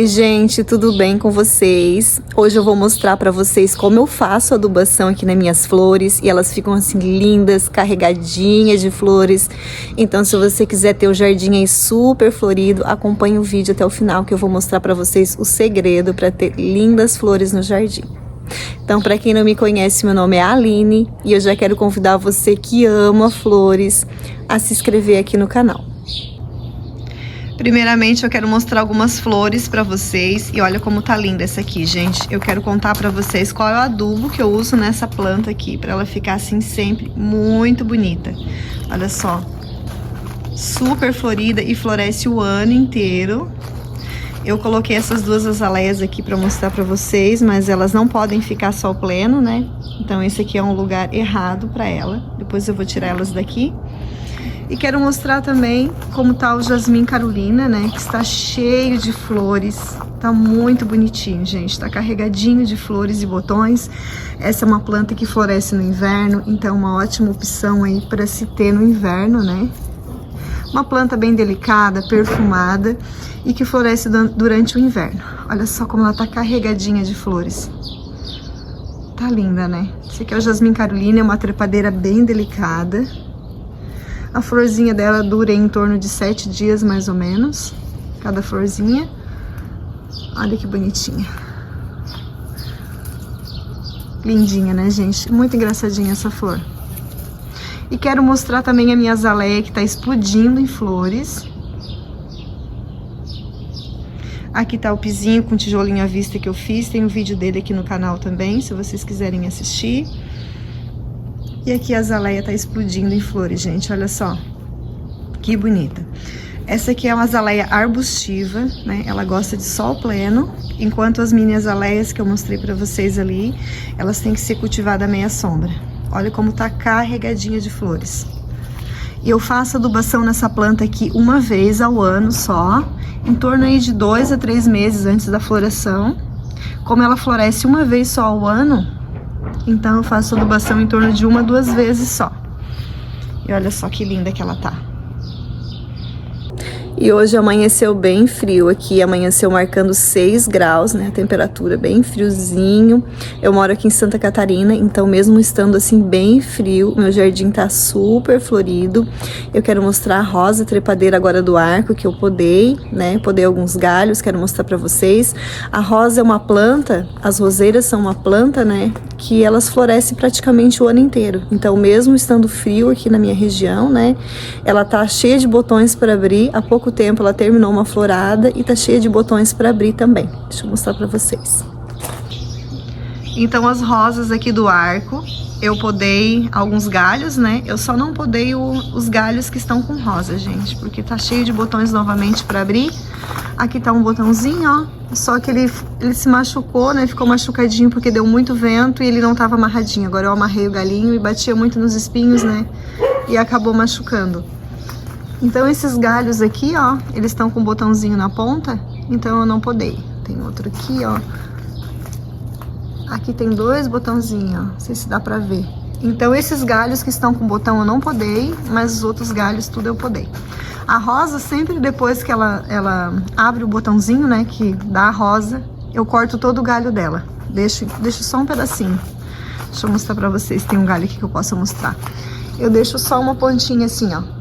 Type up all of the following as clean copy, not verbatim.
gente, tudo bem com vocês? Hoje eu vou mostrar para vocês como eu faço adubação aqui nas minhas flores e elas ficam assim lindas, carregadinhas de flores. Então, se você quiser ter o jardim aí super florido, acompanhe o vídeo até o final que eu vou mostrar para vocês o segredo para ter lindas flores no jardim. Então, para quem não me conhece, meu nome é Aline e eu já quero convidar você que ama flores a se inscrever aqui no canal. Primeiramente, eu quero mostrar algumas flores para vocês e olha como tá linda essa aqui, gente. Eu quero contar para vocês qual é o adubo que eu uso nessa planta aqui, para ela ficar assim sempre muito bonita. Olha só, super florida e floresce o ano inteiro. Eu coloquei essas duas azaleias aqui para mostrar para vocês, mas elas não podem ficar sol pleno, né? Então esse aqui é um lugar errado para ela. Depois eu vou tirar elas daqui. E quero mostrar também como tá o Jasmim Carolina, né? Que está cheio de flores. Tá muito bonitinho, gente. Tá carregadinho de flores e botões. Essa é uma planta que floresce no inverno, então uma ótima opção aí para se ter no inverno, né? Uma planta bem delicada, perfumada e que floresce durante o inverno. Olha só como ela tá carregadinha de flores. Tá linda, né? Esse aqui é o Jasmim Carolina, é uma trepadeira bem delicada. A florzinha dela dura em torno de 7 dias, mais ou menos, cada florzinha. Olha que bonitinha. Lindinha, né, gente? Muito engraçadinha essa flor. E quero mostrar também a minha azaleia, que tá explodindo em flores. Aqui tá o pizinho com tijolinho à vista que eu fiz. Tem um vídeo dele aqui no canal também, se vocês quiserem assistir. E aqui a azaleia tá explodindo em flores, gente, olha só. Que bonita. Essa aqui é uma azaleia arbustiva, né? Ela gosta de sol pleno, enquanto as mini azaleias que eu mostrei pra vocês ali, elas têm que ser cultivadas à meia sombra. Olha como tá carregadinha de flores. E eu faço adubação nessa planta aqui uma vez ao ano só, em torno aí de 2 a 3 meses antes da floração. Como ela floresce uma vez só ao ano, então eu faço adubação em torno de 1 a 2 vezes só. E olha só que linda que ela tá. E hoje amanheceu bem frio aqui, amanheceu marcando 6 graus, né, a temperatura bem friozinho. Eu moro aqui em Santa Catarina, então mesmo estando assim bem frio, meu jardim tá super florido. Eu quero mostrar a rosa trepadeira agora do arco, que eu podei, né, podei alguns galhos, quero mostrar pra vocês. A rosa é uma planta, as roseiras são uma planta, né, que elas florescem praticamente o ano inteiro. Então mesmo estando frio aqui na minha região, né, ela tá cheia de botões para abrir. Há pouco tempo ela terminou uma florada e tá cheia de botões para abrir também. Deixa eu mostrar para vocês. Então as rosas aqui do arco, eu podei alguns galhos, né? Eu só não podei os galhos que estão com rosa, gente, porque tá cheio de botões novamente para abrir. Aqui tá um botãozinho, ó, só que ele se machucou, né? Ficou machucadinho porque deu muito vento e ele não tava amarradinho. Agora eu amarrei o galinho e batia muito nos espinhos, né? E acabou machucando. Então esses galhos aqui, ó, eles estão com um botãozinho na ponta, então eu não podei. Tem outro aqui, ó. Aqui tem 2 botãozinhos, ó, não sei se dá pra ver. Então esses galhos que estão com botão eu não podei, mas os outros galhos tudo eu podei. A rosa, sempre depois que ela abre o botãozinho, né, que dá a rosa, eu corto todo o galho dela. Deixo só um pedacinho. Deixa eu mostrar pra vocês, tem um galho aqui que eu posso mostrar. Eu deixo só uma pontinha assim, ó.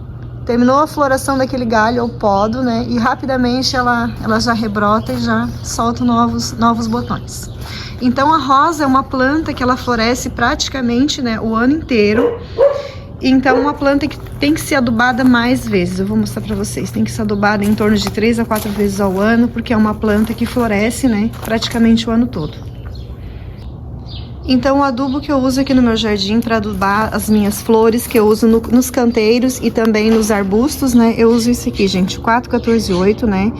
Terminou a floração daquele galho, eu podo, né? E rapidamente ela já rebrota e já solta novos botões. Então a rosa é uma planta que ela floresce praticamente, né, o ano inteiro. Então uma planta que tem que ser adubada mais vezes. Eu vou mostrar pra vocês. Tem que ser adubada em torno de 3 a 4 vezes ao ano, porque é uma planta que floresce, né, praticamente o ano todo. Então o adubo que eu uso aqui no meu jardim para adubar as minhas flores, que eu uso nos canteiros e também nos arbustos, né? Eu uso esse aqui, gente, 4,14,8, né?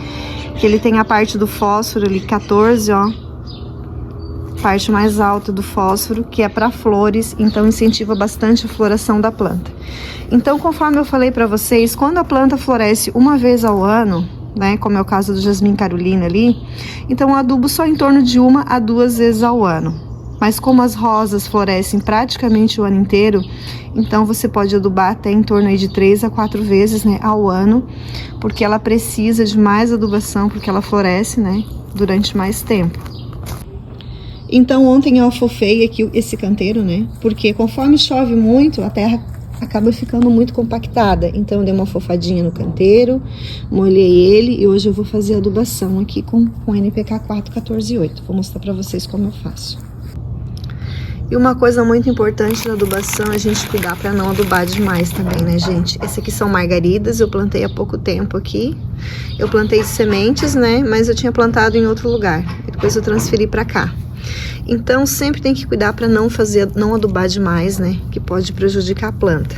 Que ele tem a parte do fósforo ali, 14, ó. Parte mais alta do fósforo, que é para flores, então incentiva bastante a floração da planta. Então, conforme eu falei para vocês, quando a planta floresce uma vez ao ano, né? Como é o caso do Jasmim Carolina ali, então eu adubo só em torno de 1 a 2 vezes ao ano. Mas como as rosas florescem praticamente o ano inteiro, então você pode adubar até em torno aí de 3 a 4 vezes, né, ao ano, porque ela precisa de mais adubação, porque ela floresce, né, durante mais tempo. Então ontem eu afofei aqui esse canteiro, né, porque conforme chove muito, a terra acaba ficando muito compactada. Então eu dei uma afofadinha no canteiro, molhei ele e hoje eu vou fazer a adubação aqui com NPK 414/8. Vou mostrar pra vocês como eu faço. E uma coisa muito importante na adubação é a gente cuidar para não adubar demais também, né, gente? Esse aqui são margaridas, eu plantei há pouco tempo aqui. Eu plantei sementes, né, mas eu tinha plantado em outro lugar. E depois eu transferi para cá. Então sempre tem que cuidar para não adubar demais, né, que pode prejudicar a planta.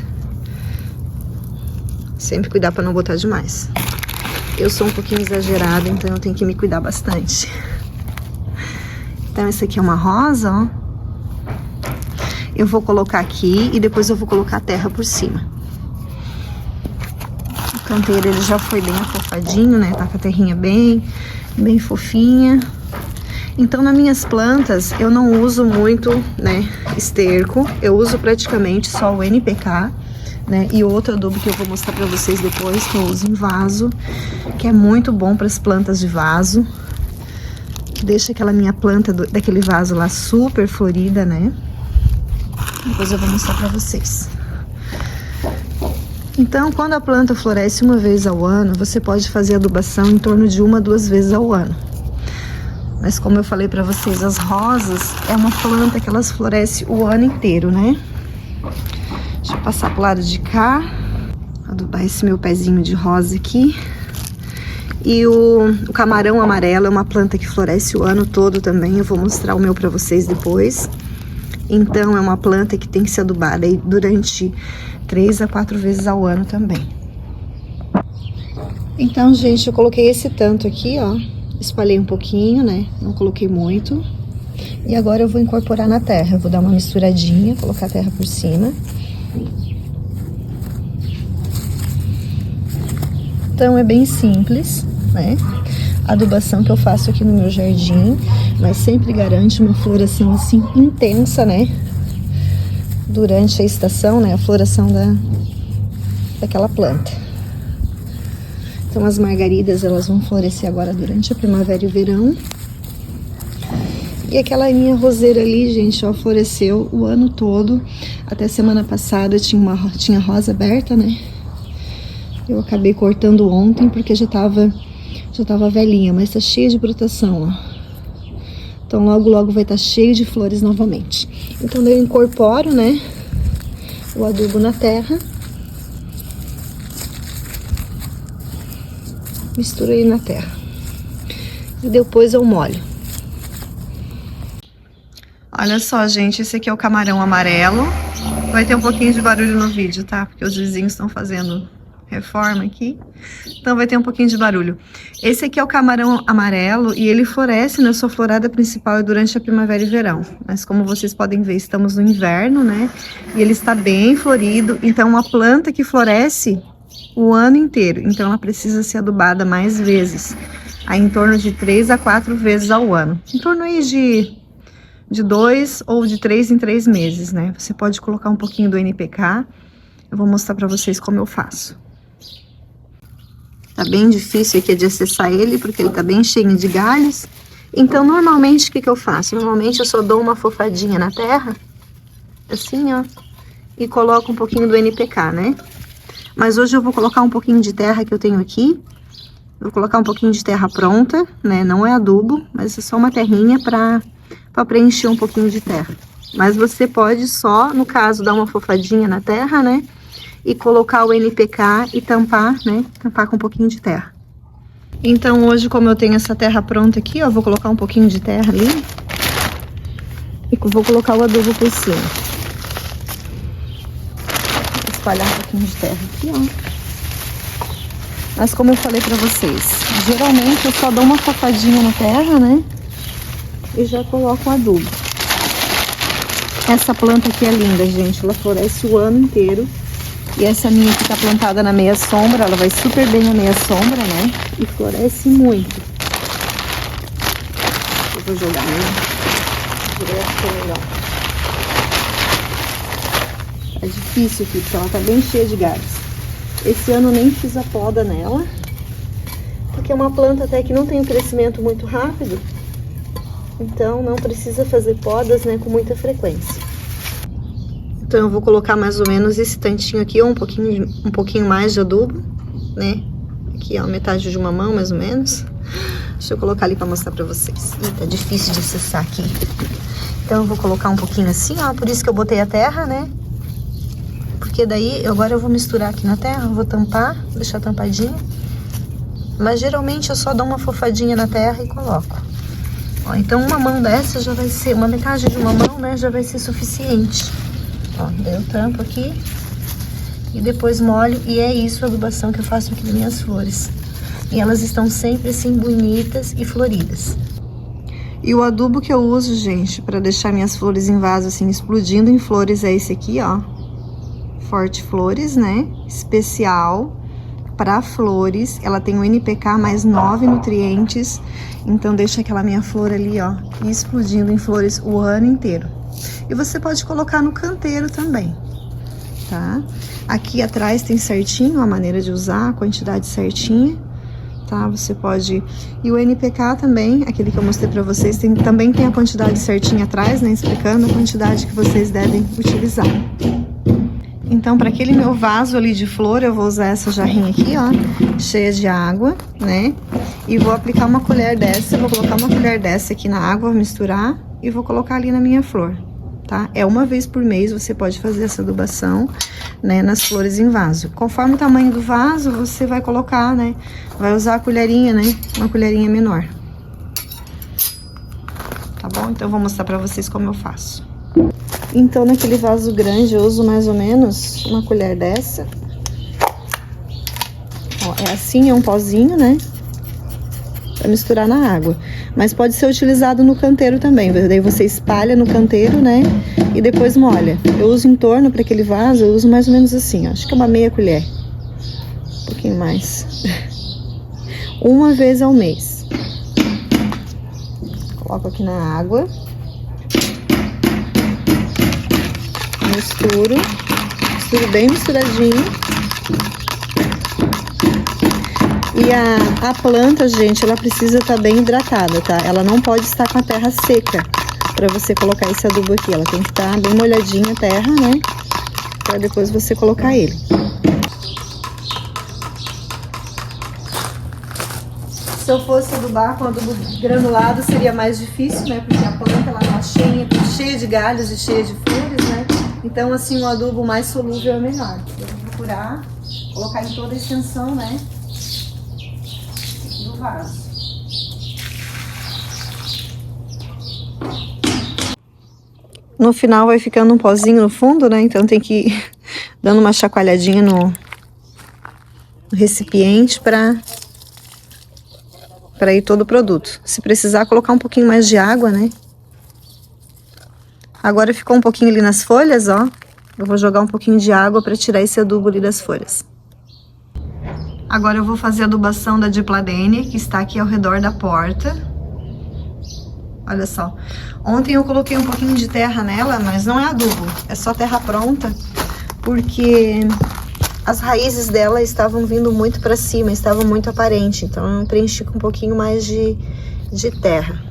Sempre cuidar para não botar demais. Eu sou um pouquinho exagerada, então eu tenho que me cuidar bastante. Então esse aqui é uma rosa, ó. Eu vou colocar aqui e depois eu vou colocar a terra por cima. O canteiro ele já foi bem afofadinho, né? Tá com a terrinha bem fofinha. Então nas minhas plantas eu não uso muito, né, esterco. Eu uso praticamente só o NPK, né? E outro adubo que eu vou mostrar pra vocês depois, que eu uso em vaso, que é muito bom para as plantas de vaso. Deixa aquela minha planta daquele vaso lá super florida, né? Depois eu vou mostrar pra vocês. Então, quando a planta floresce uma vez ao ano, você pode fazer adubação em torno de 1 a 2 vezes ao ano. Mas como eu falei pra vocês, as rosas é uma planta que elas florescem o ano inteiro, né? Deixa eu passar pro lado de cá. Adubar esse meu pezinho de rosa aqui. E o camarão amarelo é uma planta que floresce o ano todo também. Eu vou mostrar o meu pra vocês depois. Então, é uma planta que tem que ser adubada aí durante 3 a 4 vezes ao ano também. Então, gente, eu coloquei esse tanto aqui, ó. Espalhei um pouquinho, né? Não coloquei muito. E agora eu vou incorporar na terra. Eu vou dar uma misturadinha, colocar a terra por cima. Então, é bem simples, né? A adubação que eu faço aqui no meu jardim, mas sempre garante uma floração assim intensa, né? Durante a estação, né? A floração daquela planta. Então as margaridas, elas vão florescer agora durante a primavera e o verão. E aquela minha roseira ali, gente, ó, floresceu o ano todo. Até semana passada tinha rosa aberta, né? Eu acabei cortando ontem porque já tava velhinha, mas tá cheia de brotação, ó. Então logo vai estar cheio de flores novamente. Então eu incorporo, né, o adubo na terra. Misturo ele na terra. E depois eu molho. Olha só, gente, esse aqui é o camarão amarelo. Vai ter um pouquinho de barulho no vídeo, tá? Porque os vizinhos estão fazendo reforma aqui, então vai ter um pouquinho de barulho. Esse aqui é o camarão amarelo e ele floresce na sua florada principal durante a primavera e verão. Mas como vocês podem ver, estamos no inverno, né? E ele está bem florido, então uma planta que floresce o ano inteiro, então ela precisa ser adubada mais vezes, aí em torno de 3 a 4 vezes ao ano, em torno aí de 2 ou de 3 em 3 meses, né? Você pode colocar um pouquinho do NPK, eu vou mostrar pra vocês como eu faço. Tá bem difícil aqui de acessar ele, porque ele tá bem cheio de galhos. Então, normalmente, o que eu faço? Normalmente, eu só dou uma fofadinha na terra, assim, ó, e coloco um pouquinho do NPK, né? Mas hoje eu vou colocar um pouquinho de terra que eu tenho aqui. Vou colocar um pouquinho de terra pronta, né? Não é adubo, mas é só uma terrinha pra preencher um pouquinho de terra. Mas você pode só, no caso, dar uma fofadinha na terra, né? E colocar o NPK e tampar, né? Tampar com um pouquinho de terra. Então hoje, como eu tenho essa terra pronta aqui, ó, vou colocar um pouquinho de terra ali. E vou colocar o adubo por cima. Vou espalhar um pouquinho de terra aqui, ó. Mas como eu falei pra vocês, geralmente eu só dou uma fofadinha na terra, né? E já coloco o adubo. Essa planta aqui é linda, gente. Ela floresce o ano inteiro. E essa minha que tá plantada na meia sombra, ela vai super bem na meia sombra, né? E floresce muito. Eu vou jogar, né? direto que é melhor. É difícil aqui, porque ela tá bem cheia de galhos. Esse ano eu nem fiz a poda nela, porque é uma planta até que não tem um crescimento muito rápido. Então não precisa fazer podas, né, com muita frequência. Então eu vou colocar mais ou menos esse tantinho aqui, ou um pouquinho mais de adubo, né? Aqui, ó, metade de uma mão, mais ou menos. Deixa eu colocar ali pra mostrar pra vocês. Ih, tá difícil de acessar aqui. Então eu vou colocar um pouquinho assim, ó, por isso que eu botei a terra, né? Porque daí, agora eu vou misturar aqui na terra, vou tampar, deixar tampadinho. Mas geralmente eu só dou uma fofadinha na terra e coloco. Ó, então uma mão dessa já vai ser, uma metade de uma mão, né, já vai ser suficiente. Ó, daí eu tampo aqui e depois molho, e é isso a adubação que eu faço aqui das minhas flores. E elas estão sempre assim bonitas e floridas. E o adubo que eu uso, gente, para deixar minhas flores em vaso assim explodindo em flores é esse aqui, ó. Forte Flores, né? Especial para flores. Ela tem o NPK mais 9 nutrientes. Então deixa aquela minha flor ali, ó, explodindo em flores o ano inteiro. E você pode colocar no canteiro também, tá? Aqui atrás tem certinho a maneira de usar, a quantidade certinha, tá? Você pode... E o NPK também, aquele que eu mostrei pra vocês, também tem a quantidade certinha atrás, né? Explicando a quantidade que vocês devem utilizar. Então, para aquele meu vaso ali de flor, eu vou usar essa jarrinha aqui, ó, cheia de água, né? E vou aplicar uma colher dessa, vou colocar uma colher dessa aqui na água, misturar e vou colocar ali na minha flor, tá? É uma vez por mês você pode fazer essa adubação, né, nas flores em vaso. Conforme o tamanho do vaso, você vai colocar, né? Vai usar a colherinha, né? Uma colherinha menor. Tá bom? Então, eu vou mostrar pra vocês como eu faço. Então, naquele vaso grande, eu uso mais ou menos uma colher dessa. Ó, é assim, é um pozinho, né? Pra misturar na água. Mas pode ser utilizado no canteiro também. Daí você espalha no canteiro, né? E depois molha. Eu uso em torno para aquele vaso, eu uso mais ou menos assim, ó. Acho que é uma meia colher. Um pouquinho mais. Uma vez ao mês. Coloco aqui na água. Misturo bem misturadinho. E a planta, gente, ela precisa estar bem hidratada, tá? Ela não pode estar com a terra seca para você colocar esse adubo aqui. Ela tem que estar bem molhadinha a terra, né? Para depois você colocar ele. Se eu fosse adubar com adubo granulado, seria mais difícil, né? Porque a planta, ela tá cheia de galhos e cheia de flores, né? Então, assim, o adubo mais solúvel é melhor. Eu vou procurar colocar em toda a extensão, né, do vaso. No final vai ficando um pozinho no fundo, né? Então tem que ir dando uma chacoalhadinha no recipiente para ir todo o produto. Se precisar, colocar um pouquinho mais de água, né? Agora ficou um pouquinho ali nas folhas, ó. Eu vou jogar um pouquinho de água para tirar esse adubo ali das folhas. Agora eu vou fazer a adubação da Dipladenia, que está aqui ao redor da porta. Olha só. Ontem eu coloquei um pouquinho de terra nela, mas não é adubo, é só terra pronta, porque as raízes dela estavam vindo muito para cima, estavam muito aparentes, então eu preenchi com um pouquinho mais de terra.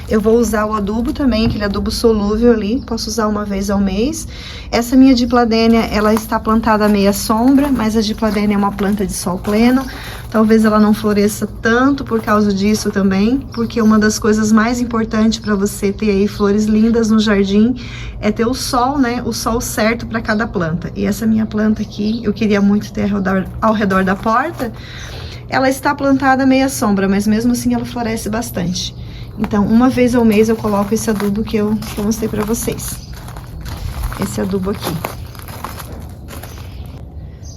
Eu vou usar o adubo também, aquele adubo solúvel ali, posso usar uma vez ao mês. Essa minha Dipladenia, ela está plantada à meia sombra, mas a Dipladenia é uma planta de sol pleno. Talvez ela não floresça tanto por causa disso também, porque uma das coisas mais importantes para você ter aí flores lindas no jardim é ter o sol, né? O sol certo para cada planta. E essa minha planta aqui, eu queria muito ter ao redor da porta. Ela está plantada à meia sombra, mas mesmo assim ela floresce bastante. Então, uma vez ao mês eu coloco esse adubo que eu mostrei pra vocês. Esse adubo aqui.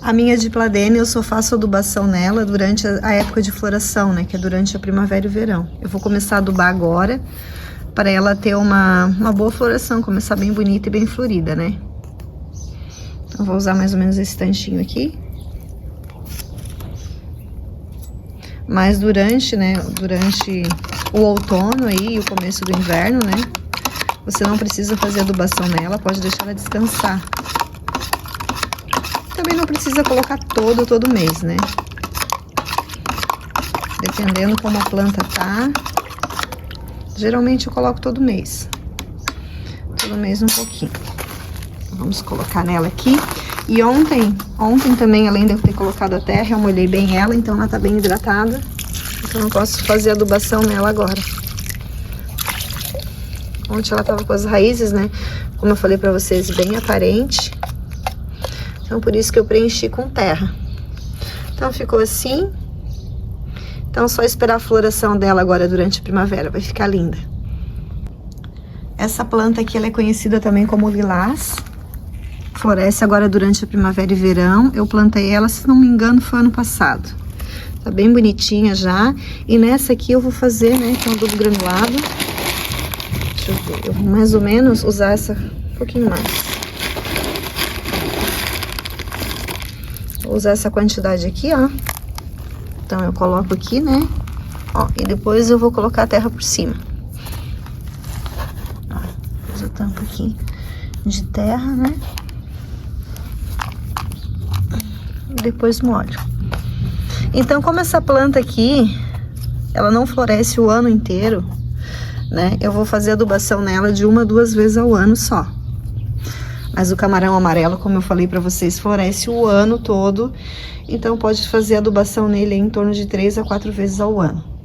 A minha Dipladenia, eu só faço adubação nela durante a época de floração, né? Que é durante a primavera e o verão. Eu vou começar a adubar agora, para ela ter uma boa floração, começar bem bonita e bem florida, né? Então, vou usar mais ou menos esse tanchinho aqui. Mas durante o outono aí, o começo do inverno, né? Você não precisa fazer adubação nela, pode deixar ela descansar. Também não precisa colocar todo mês, né? Dependendo como a planta tá. Geralmente eu coloco todo mês. Todo mês um pouquinho. Vamos colocar nela aqui. E ontem também, além de eu ter colocado a terra, eu molhei bem ela, então ela tá bem hidratada. Então eu posso fazer adubação nela agora. Ontem ela tava com as raízes, né? Como eu falei pra vocês, bem aparente. Então por isso que eu preenchi com terra. Então ficou assim. Então só esperar a floração dela agora durante a primavera, vai ficar linda. Essa planta aqui, ela é conhecida também como lilás. Floresce agora durante a primavera e verão. Eu plantei ela, se não me engano, foi ano passado. Tá bem bonitinha já. E nessa aqui eu vou fazer, né, que é um adubo granulado. Deixa eu ver, eu vou mais ou menos usar essa um pouquinho mais. Vou usar essa quantidade aqui, ó. Então eu coloco aqui, né, ó, e depois eu vou colocar a terra por cima. Ó, depois eu tampo aqui de terra, né. Depois molho. Então, como essa planta aqui, ela não floresce o ano inteiro, né? Eu vou fazer adubação nela de 1 a 2 vezes ao ano só. Mas o camarão amarelo, como eu falei pra vocês, floresce o ano todo. Então, pode fazer adubação nele em torno de 3 a 4 vezes ao ano.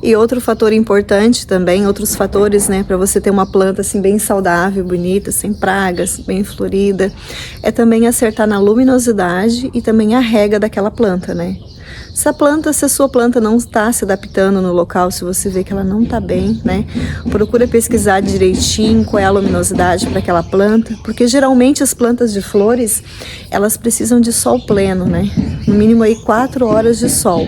E outro fator importante também, outros fatores, né, para você ter uma planta assim bem saudável, bonita, sem pragas, bem florida, é também acertar na luminosidade e também a rega daquela planta, né? Se a sua planta não está se adaptando no local, se você vê que ela não está bem, né, procura pesquisar direitinho qual é a luminosidade para aquela planta, porque geralmente as plantas de flores, elas precisam de sol pleno, né? No mínimo aí 4 horas de sol.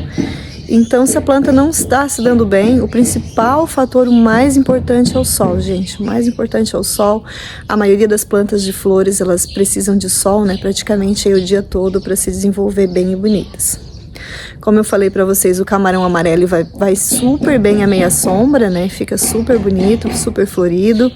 Então, se a planta não está se dando bem, o principal fator, o mais importante é o sol, gente. O mais importante é o sol. A maioria das plantas de flores, elas precisam de sol, né? Praticamente aí o dia todo para se desenvolver bem e bonitas. Como eu falei para vocês, o camarão amarelo vai super bem à meia sombra, né? Fica super bonito, super florido.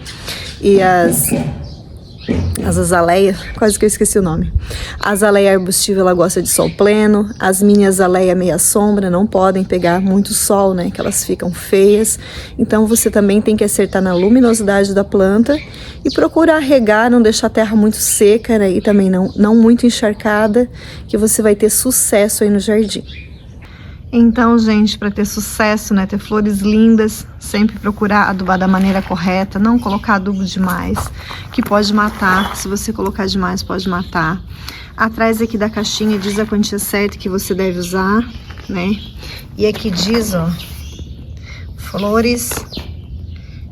E as azaleias, quase que eu esqueci o nome. A azaleia arbustiva, ela gosta de sol pleno. As mini azaleia meia sombra não podem pegar muito sol, né? Que elas ficam feias. Então você também tem que acertar na luminosidade da planta e procurar regar, não deixar a terra muito seca, né? E também não muito encharcada, que você vai ter sucesso aí no jardim. Então, gente, para ter sucesso, né, ter flores lindas, sempre procurar adubar da maneira correta, não colocar adubo demais, que pode matar. Se você colocar demais, pode matar. Atrás aqui da caixinha diz a quantia certa que você deve usar, né? E aqui diz, ó, flores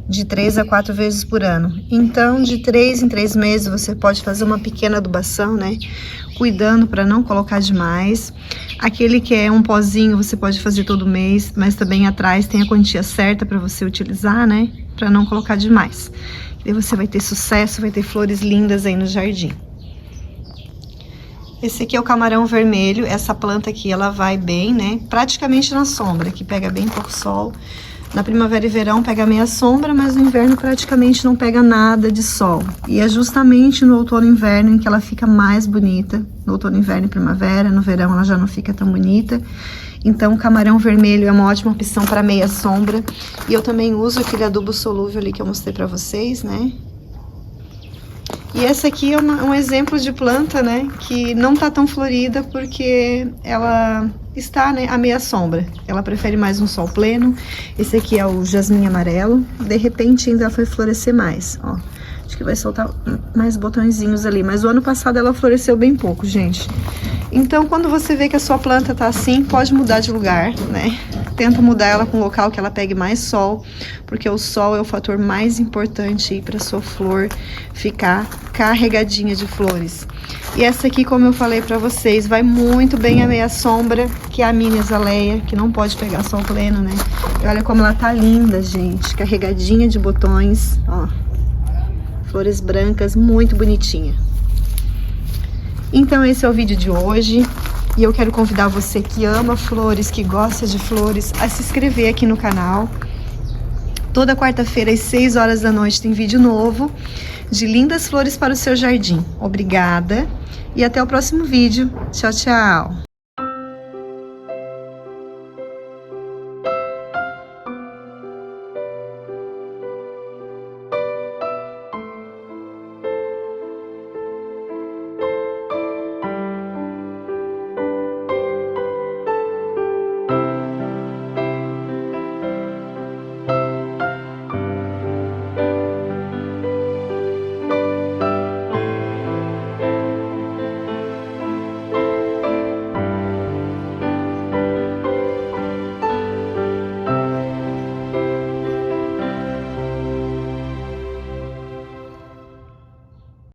de 3 a 4 vezes por ano. Então, de 3 em 3 meses, você pode fazer uma pequena adubação, né? Cuidando para não colocar demais. Aquele que é um pozinho, você pode fazer todo mês, mas também atrás tem a quantia certa para você utilizar, né? Para não colocar demais. E aí você vai ter sucesso, vai ter flores lindas aí no jardim. Esse aqui é o camarão vermelho. Essa planta aqui, ela vai bem, né? Praticamente na sombra, que pega bem pouco sol. Na primavera e verão pega meia sombra, mas no inverno praticamente não pega nada de sol. E é justamente no outono e inverno em que ela fica mais bonita. No outono, inverno e primavera, no verão ela já não fica tão bonita. Então o camarão vermelho é uma ótima opção para meia sombra. E eu também uso aquele adubo solúvel ali que eu mostrei para vocês, né? E essa aqui é um exemplo de planta, né, que não tá tão florida porque ela está, né, à meia sombra. Ela prefere mais um sol pleno. Esse aqui é o jasmim amarelo. De repente ainda vai florescer mais, ó. Acho que vai soltar mais botõezinhos ali. Mas o ano passado ela floresceu bem pouco, gente. Então, quando você vê que a sua planta tá assim, pode mudar de lugar, né? Tenta mudar ela com um local que ela pegue mais sol, porque o sol é o fator mais importante para sua flor ficar carregadinha de flores. E essa aqui, como eu falei para vocês, vai muito bem a meia sombra, que é a mini azaleia, que não pode pegar sol pleno, né? E olha como ela tá linda, gente, carregadinha de botões, ó. Flores brancas, muito bonitinha. Então esse é o vídeo de hoje e eu quero convidar você que ama flores, que gosta de flores, a se inscrever aqui no canal, Toda quarta-feira às 6 horas da noite tem vídeo novo de lindas flores para o seu jardim. Obrigada e até o próximo vídeo. Tchau, tchau!